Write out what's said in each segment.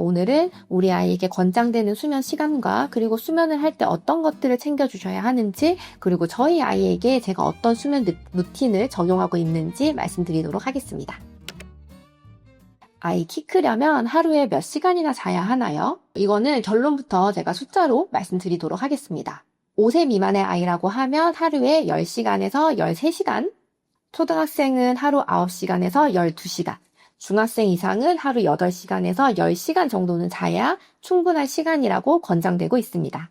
오늘은 우리 아이에게 권장되는 수면 시간과 그리고 수면을 할 때 어떤 것들을 챙겨주셔야 하는지, 그리고 저희 아이에게 제가 어떤 수면 루틴을 적용하고 있는지 말씀드리도록 하겠습니다. 아이 키 크려면 하루에 몇 시간이나 자야 하나요? 이거는 결론부터 제가 숫자로 말씀드리도록 하겠습니다. 5세 미만의 아이라고 하면 하루에 10시간에서 13시간, 초등학생은 하루 9시간에서 12시간, 중학생 이상은 하루 8시간에서 10시간 정도는 자야 충분한 시간이라고 권장되고 있습니다.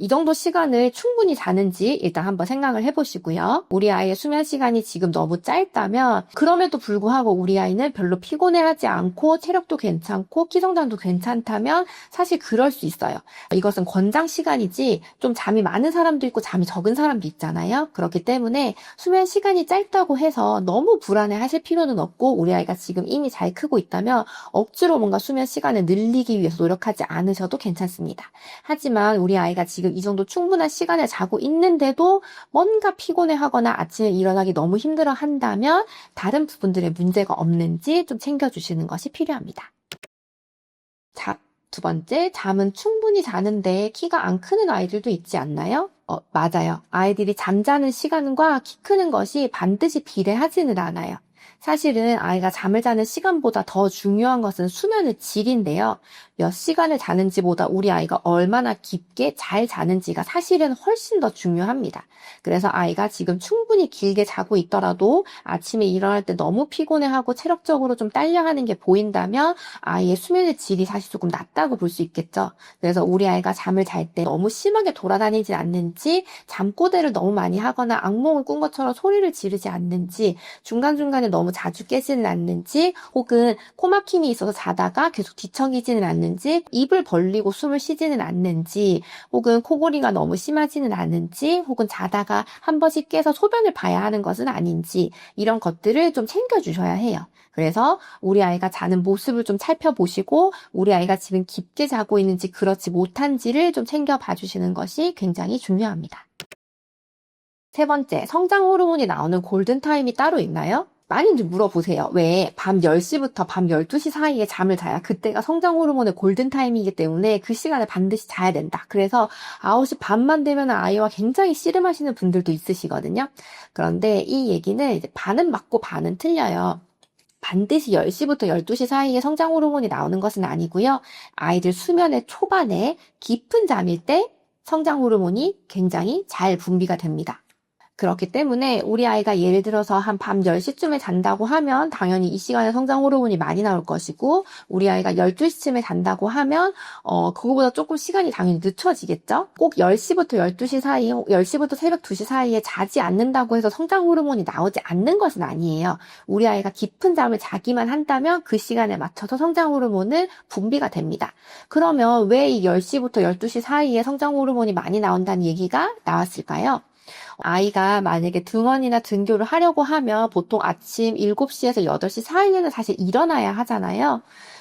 이 정도 시간을 충분히 자는지 일단 한번 생각을 해보시고요. 우리 아이의 수면 시간이 지금 너무 짧다면 그럼에도 불구하고 우리 아이는 별로 피곤해하지 않고 체력도 괜찮고 키 성장도 괜찮다면 사실 그럴 수 있어요. 이것은 권장 시간이지 좀 잠이 많은 사람도 있고 잠이 적은 사람도 있잖아요. 그렇기 때문에 수면 시간이 짧다고 해서 너무 불안해하실 필요는 없고, 우리 아이가 지금 이미 잘 크고 있다면 억지로 뭔가 수면 시간을 늘리기 위해서 노력하지 않으셔도 괜찮습니다. 하지만 우리 아이가 지금 이 정도 충분한 시간을 자고 있는데도 뭔가 피곤해하거나 아침에 일어나기 너무 힘들어 한다면 다른 부분들에 문제가 없는지 좀 챙겨주시는 것이 필요합니다. 자, 두 번째, 잠은 충분히 자는데 키가 안 크는 아이들도 있지 않나요? 맞아요. 아이들이 잠자는 시간과 키 크는 것이 반드시 비례하지는 않아요. 사실은 아이가 잠을 자는 시간보다 더 중요한 것은 수면의 질인데요. 몇 시간을 자는지보다 우리 아이가 얼마나 깊게 잘 자는지가 사실은 훨씬 더 중요합니다. 그래서 아이가 지금 충분히 길게 자고 있더라도 아침에 일어날 때 너무 피곤해하고 체력적으로 좀 딸려하는 게 보인다면 아이의 수면의 질이 사실 조금 낮다고 볼 수 있겠죠. 그래서 우리 아이가 잠을 잘 때 너무 심하게 돌아다니지 않는지, 잠꼬대를 너무 많이 하거나 악몽을 꾼 것처럼 소리를 지르지 않는지, 중간중간에 너무 자주 깨지는 않는지, 혹은 코막힘이 있어서 자다가 계속 뒤척이지는 않는지, 입을 벌리고 숨을 쉬지는 않는지, 혹은 코골이가 너무 심하지는 않은지, 혹은 자다가 한 번씩 깨서 소변을 봐야 하는 것은 아닌지, 이런 것들을 좀 챙겨주셔야 해요. 그래서 우리 아이가 자는 모습을 좀 살펴보시고 우리 아이가 지금 깊게 자고 있는지 그렇지 못한지를 좀 챙겨봐 주시는 것이 굉장히 중요합니다. 세 번째, 성장 호르몬이 나오는 골든타임이 따로 있나요? 많이들 물어보세요. 왜 밤 10시부터 밤 12시 사이에 잠을 자야 그때가 성장 호르몬의 골든타임이기 때문에 그 시간에 반드시 자야 된다. 그래서 9시 반만 되면 아이와 굉장히 씨름하시는 분들도 있으시거든요. 그런데 이 얘기는 이제 반은 맞고 반은 틀려요. 반드시 10시부터 12시 사이에 성장 호르몬이 나오는 것은 아니고요. 아이들 수면의 초반에 깊은 잠일 때 성장 호르몬이 굉장히 잘 분비가 됩니다. 그렇기 때문에 우리 아이가 예를 들어서 한 밤 10시쯤에 잔다고 하면 당연히 이 시간에 성장 호르몬이 많이 나올 것이고, 우리 아이가 12시쯤에 잔다고 하면 그거보다 조금 시간이 당연히 늦춰지겠죠. 꼭 10시부터 12시 사이, 10시부터 새벽 2시 사이에 자지 않는다고 해서 성장 호르몬이 나오지 않는 것은 아니에요. 우리 아이가 깊은 잠을 자기만 한다면 그 시간에 맞춰서 성장 호르몬은 분비가 됩니다. 그러면 왜 이 10시부터 12시 사이에 성장 호르몬이 많이 나온다는 얘기가 나왔을까요? 아이가 만약에 등원이나 등교를 하려고 하면 보통 아침 7시에서 8시 사이에는 사실 일어나야 하잖아요.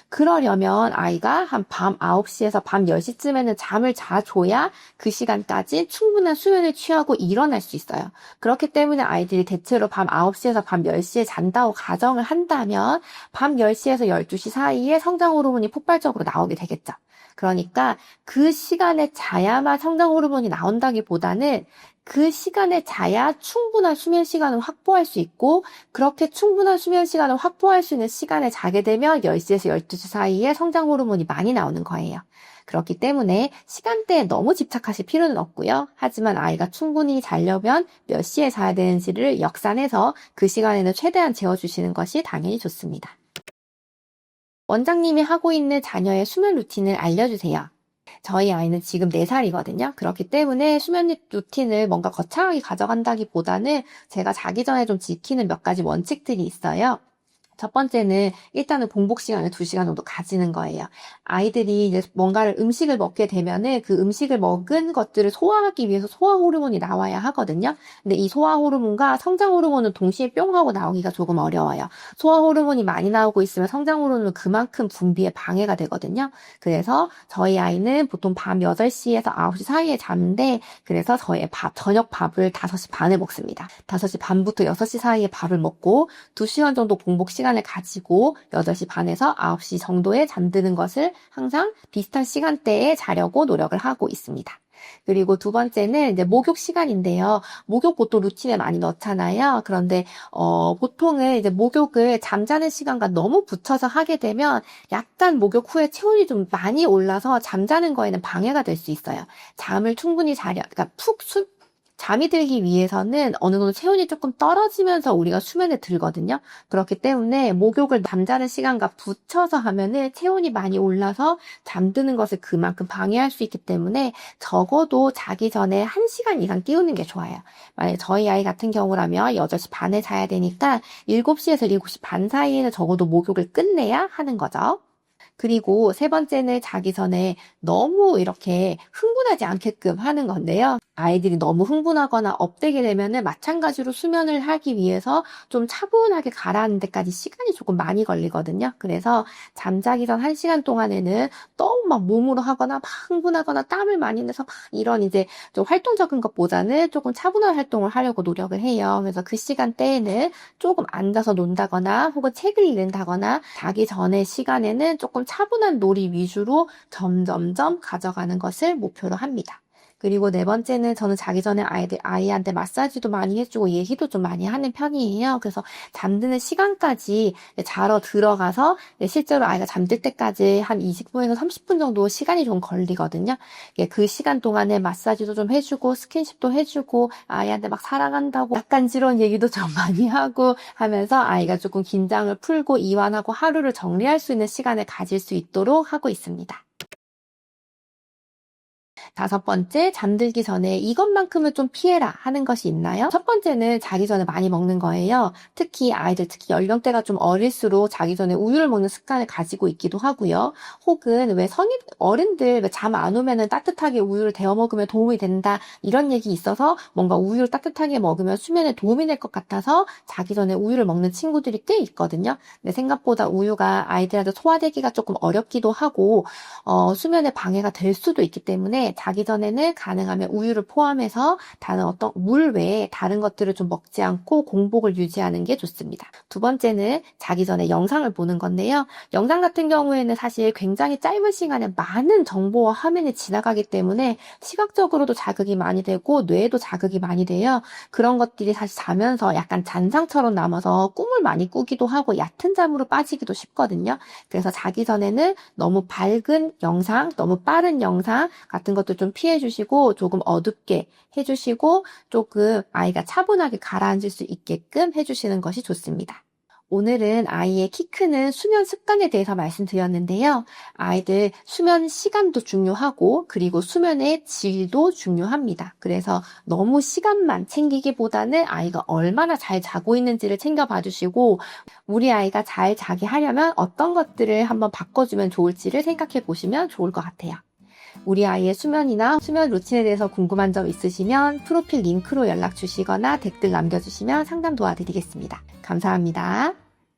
그러려면 아이가 한 밤 9시에서 밤 10시쯤에는 잠을 자줘야 그 시간까지 충분한 수면을 취하고 일어날 수 있어요. 그렇기 때문에 아이들이 대체로 밤 9시에서 밤 10시에 잔다고 가정을 한다면 밤 10시에서 12시 사이에 성장 호르몬이 폭발적으로 나오게 되겠죠. 그러니까 그 시간에 자야만 성장 호르몬이 나온다기보다는 그 시간에 자야 충분한 수면 시간을 확보할 수 있고, 그렇게 충분한 수면 시간을 확보할 수 있는 시간에 자게 되면 10시에서 12시 사이에 성장 호르몬이 많이 나오는 거예요. 그렇기 때문에 시간대에 너무 집착하실 필요는 없고요. 하지만 아이가 충분히 자려면 몇 시에 자야 되는지를 역산해서 그 시간에는 최대한 재워주시는 것이 당연히 좋습니다. 원장님이 하고 있는 자녀의 수면 루틴을 알려주세요. 저희 아이는 지금 4살이거든요. 그렇기 때문에 수면 루틴을 뭔가 거창하게 가져간다기보다는 제가 자기 전에 좀 지키는 몇 가지 원칙들이 있어요. 첫 번째는 일단은 공복 시간을 2시간 정도 가지는 거예요. 아이들이 이제 뭔가를 음식을 먹게 되면은 그 음식을 먹은 것들을 소화하기 위해서 소화 호르몬이 나와야 하거든요. 근데 이 소화 호르몬과 성장 호르몬은 동시에 뿅 하고 나오기가 조금 어려워요. 소화 호르몬이 많이 나오고 있으면 성장 호르몬은 그만큼 분비에 방해가 되거든요. 그래서 저희 아이는 보통 밤 8시에서 9시 사이에 자는데, 그래서 저의 저녁 밥을 5시 반에 먹습니다. 5시 반부터 6시 사이에 밥을 먹고 2시간 정도 공복 시간 시간을 가지고 8시 반에서 9시 정도에 잠드는 것을 항상 비슷한 시간대에 자려고 노력을 하고 있습니다. 그리고 두 번째는 이제 목욕 시간인데요. 목욕 보통 루틴에 많이 넣잖아요. 그런데 보통은 이제 목욕을 잠자는 시간과 너무 붙여서 하게 되면 약간 목욕 후에 체온이 좀 많이 올라서 잠자는 거에는 방해가 될 수 있어요. 잠을 충분히 그러니까 잠이 들기 위해서는 어느 정도 체온이 조금 떨어지면서 우리가 수면에 들거든요. 그렇기 때문에 목욕을 잠자는 시간과 붙여서 하면은 체온이 많이 올라서 잠드는 것을 그만큼 방해할 수 있기 때문에 적어도 자기 전에 1시간 이상 깨우는 게 좋아요. 만약에 저희 아이 같은 경우라면 8시 반에 자야 되니까 7시에서 7시 반 사이에는 적어도 목욕을 끝내야 하는 거죠. 그리고 세 번째는 자기 전에 너무 이렇게 흥분하지 않게끔 하는 건데요. 아이들이 너무 흥분하거나 업되게 되면은 마찬가지로 수면을 하기 위해서 좀 차분하게 가라앉는 데까지 시간이 조금 많이 걸리거든요. 그래서 잠자기 전 1시간 동안에는 너무 막 몸으로 하거나 막 흥분하거나 땀을 많이 내서 막 이런 이제 좀 활동적인 것보다는 조금 차분한 활동을 하려고 노력을 해요. 그래서 그 시간대에는 조금 앉아서 논다거나 혹은 책을 읽는다거나 자기 전에 시간에는 조금 차분한 놀이 위주로 점점점 가져가는 것을 목표로 합니다. 그리고 네 번째는 저는 자기 전에 아이한테 마사지도 많이 해주고 얘기도 좀 많이 하는 편이에요. 그래서 잠드는 시간까지 자러 들어가서 실제로 아이가 잠들 때까지 한 20분에서 30분 정도 시간이 좀 걸리거든요. 그 시간 동안에 마사지도 좀 해주고 스킨십도 해주고 아이한테 막 사랑한다고 약간 지런 얘기도 좀 많이 하고 하면서 아이가 조금 긴장을 풀고 이완하고 하루를 정리할 수 있는 시간을 가질 수 있도록 하고 있습니다. 5번째, 잠들기 전에 이것만큼은 좀 피해라 하는 것이 있나요? 첫 번째는 자기 전에 많이 먹는 거예요. 특히 연령대가 좀 어릴수록 자기 전에 우유를 먹는 습관을 가지고 있기도 하고요. 혹은 왜 어른들 잠 안 오면은 따뜻하게 우유를 데워 먹으면 도움이 된다 이런 얘기 있어서 뭔가 우유를 따뜻하게 먹으면 수면에 도움이 될 것 같아서 자기 전에 우유를 먹는 친구들이 꽤 있거든요. 근데 생각보다 우유가 아이들한테 소화되기가 조금 어렵기도 하고 수면에 방해가 될 수도 있기 때문에 자기 전에는 가능하면 우유를 포함해서 다른 어떤 물 외에 다른 것들을 좀 먹지 않고 공복을 유지하는 게 좋습니다. 두 번째는 자기 전에 영상을 보는 건데요. 영상 같은 경우에는 사실 굉장히 짧은 시간에 많은 정보와 화면이 지나가기 때문에 시각적으로도 자극이 많이 되고 뇌에도 자극이 많이 돼요. 그런 것들이 사실 자면서 약간 잔상처럼 남아서 꿈을 많이 꾸기도 하고 얕은 잠으로 빠지기도 쉽거든요. 그래서 자기 전에는 너무 밝은 영상, 너무 빠른 영상 같은 것도 좀 피해 주시고 조금 어둡게 해주시고 조금 아이가 차분하게 가라앉을 수 있게끔 해주시는 것이 좋습니다. 오늘은 아이의 키 크는 수면 습관에 대해서 말씀드렸는데요. 아이들 수면 시간도 중요하고 그리고 수면의 질도 중요합니다. 그래서 너무 시간만 챙기기보다는 아이가 얼마나 잘 자고 있는지를 챙겨봐 주시고 우리 아이가 잘 자게 하려면 어떤 것들을 한번 바꿔주면 좋을지를 생각해 보시면 좋을 것 같아요. 우리 아이의 수면이나 수면 루틴에 대해서 궁금한 점 있으시면 프로필 링크로 연락 주시거나 댓글 남겨주시면 상담 도와드리겠습니다. 감사합니다.